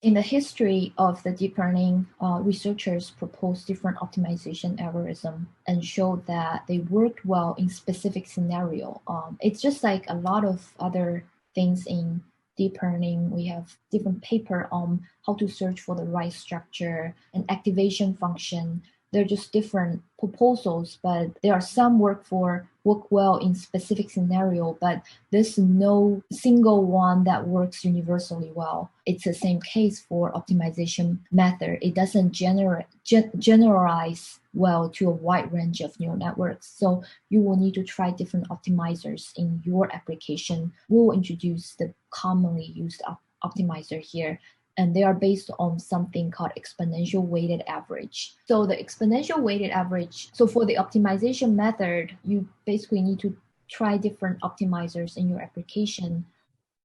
In the history of the deep learning, researchers proposed different optimization algorithms and showed that they worked well in specific scenario. It's just like a lot of other things in deep learning. We have different paper on how to search for the right structure and activation function. They're just different proposals, but there are some work well in specific scenario, but there's no single one that works universally well. It's the same case for optimization method. It doesn't generalize well to a wide range of neural networks. So you will need to try different optimizers in your application. We'll introduce the commonly used optimizer here, and they are based on something called exponential weighted average. So the exponential weighted average, so for the optimization method, you basically need to try different optimizers in your application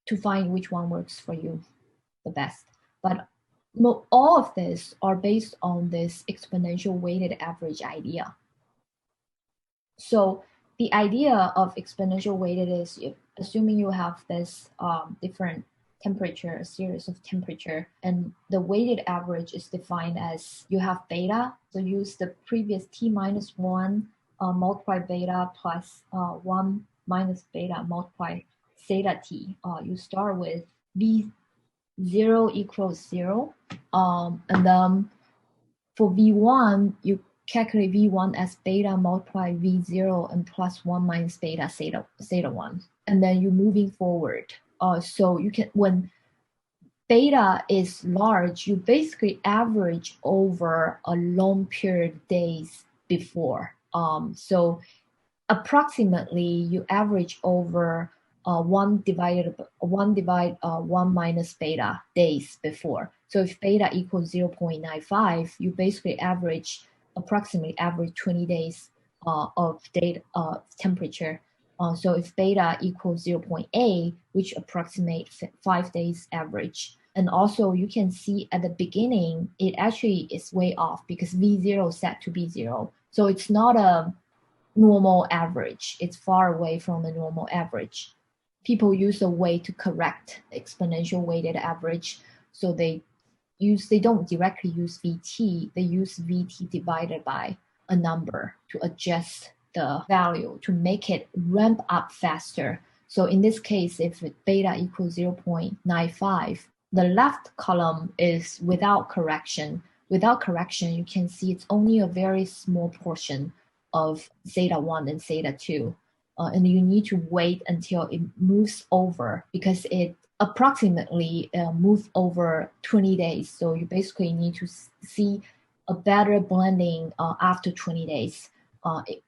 to find which one works for you the best. But all of this are based on this exponential weighted average idea. So the idea of exponential weighted is assuming you have this different temperature, a series of temperature, and the weighted average is defined as you have beta, so use the previous t minus 1 multiply beta plus 1 minus beta multiply theta t. You start with v0 equals 0, and then for v1, you calculate v1 as beta multiply v0 and plus 1 minus beta theta 1, and then you're moving forward. So you can, when beta is large, you basically average over a long period of days before. So approximately you average over 1 minus beta days before. So if beta equals 0.95, you basically approximately average 20 days of temperature. So if beta equals 0.8, which approximates 5 days average. And also you can see at the beginning, it actually is way off because V0 is set to be 0. So it's not a normal average. It's far away from the normal average. People use a way to correct the exponential weighted average. So they don't directly use VT, they use VT divided by a number to adjust the value to make it ramp up faster. So in this case, if beta equals 0.95, the left column is without correction. Without correction, you can see it's only a very small portion of theta 1 and theta 2. And you need to wait until it moves over because it approximately moves over 20 days. So you basically need to see a better blending after 20 days.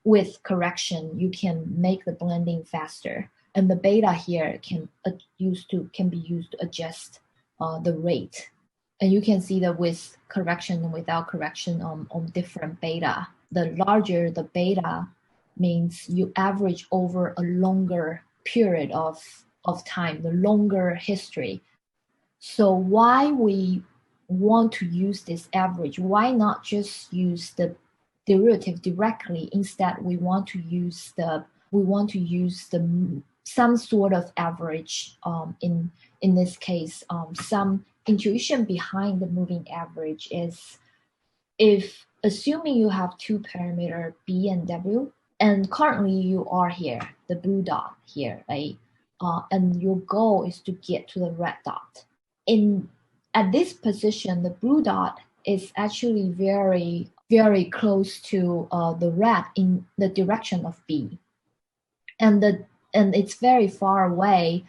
With correction, you can make the blending faster. And the beta here can be used to adjust the rate. And you can see that with correction and without correction on different beta. The larger the beta means you average over a longer period of time, the longer history. So why we want to use this average? Why not just use the derivative directly? Instead, we want to use some sort of average. In this case, some intuition behind the moving average is if assuming you have two parameters b and w, and currently you are here, the blue dot here, right? And your goal is to get to the red dot. At this position, the blue dot is actually very, very close to the red in the direction of b, and it's very far away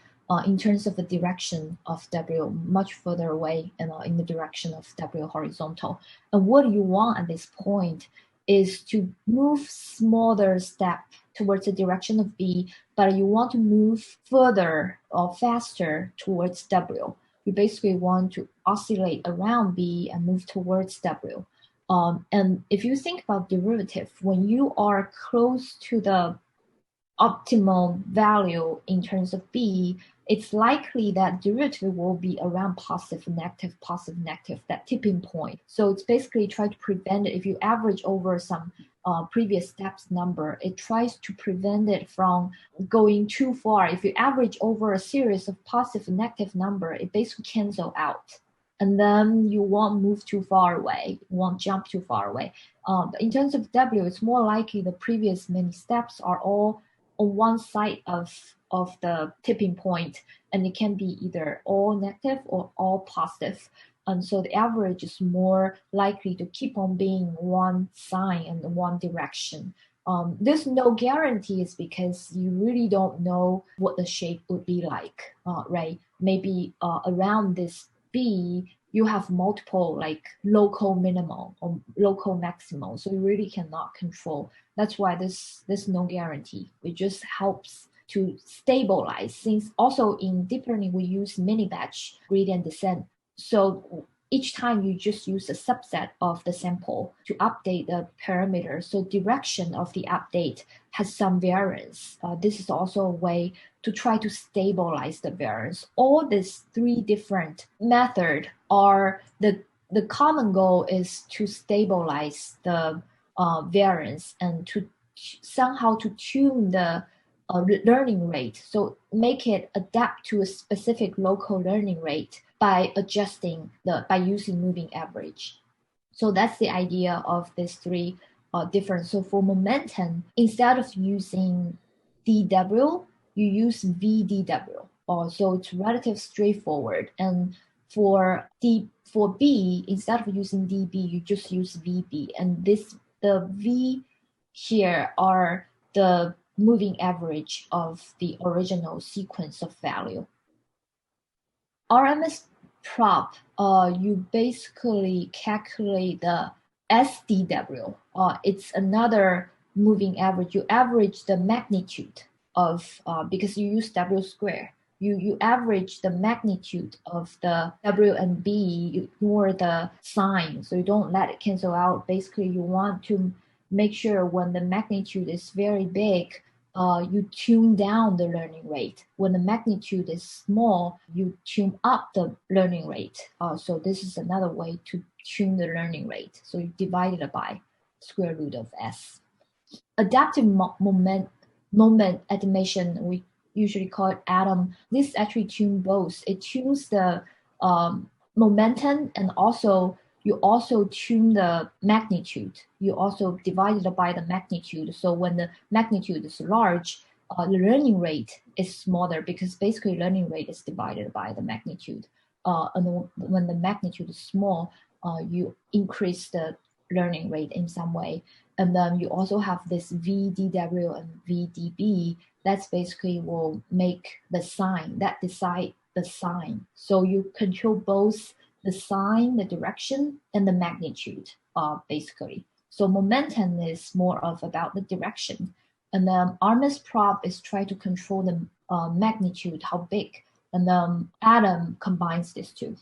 in terms of the direction of W, much further away in the direction of W horizontal. And what you want at this point is to move smaller step towards the direction of B, but you want to move further or faster towards W. You basically want to oscillate around B and move towards W. And if you think about derivative, when you are close to the optimal value in terms of B, it's likely that derivative will be around positive, negative, that tipping point. So it's basically trying to prevent it. If you average over some previous steps number, it tries to prevent it from going too far. If you average over a series of positive and negative number, it basically cancels out. and then you won't move too far away, won't jump too far away. But in terms of W, it's more likely the previous many steps are all on one side of the tipping point, and it can be either all negative or all positive. And so the average is more likely to keep on being one sign and one direction. There's no guarantees because you really don't know what the shape would be like, right? Maybe around this B, you have multiple like local minimum or local maximum, so you really cannot control. That's why there's no guarantee. It just helps to stabilize. Since also in deep learning we use mini batch gradient descent, so each time you just use a subset of the sample to update the parameter. So direction of the update has some variance. This is also a way to try to stabilize the variance. All these three different methods are the common goal is to stabilize the variance and to somehow to tune the learning rate. So make it adapt to a specific local learning rate by adjusting by using moving average. So that's the idea of these three different. So for momentum, instead of using DW, you use VDW. So it's relatively straightforward. And for B, instead of using DB, you just use VB. And the V here are the moving average of the original sequence of value. RMSprop, you basically calculate the SDW. It's another moving average. You average the magnitude of, because you use W square, you average the magnitude of the W and B, you ignore the sign, so you don't let it cancel out. Basically, you want to make sure when the magnitude is very big, you tune down the learning rate. When the magnitude is small, you tune up the learning rate. So this is another way to tune the learning rate. So you divide it by square root of S. Adaptive moment estimation, we usually call it ATOM. This actually tunes both. It tunes the momentum, and also you also tune the magnitude. You also divide it by the magnitude. So when the magnitude is large, the learning rate is smaller because basically learning rate is divided by the magnitude. And when the magnitude is small, you increase the learning rate in some way. And then you also have this VDW and VDB. That's basically will make the sign, that decide the sign. So you control both the sign, the direction, and the magnitude, basically. So momentum is more of about the direction. And then RMSprop is try to control the magnitude, how big. And then ATOM combines these two.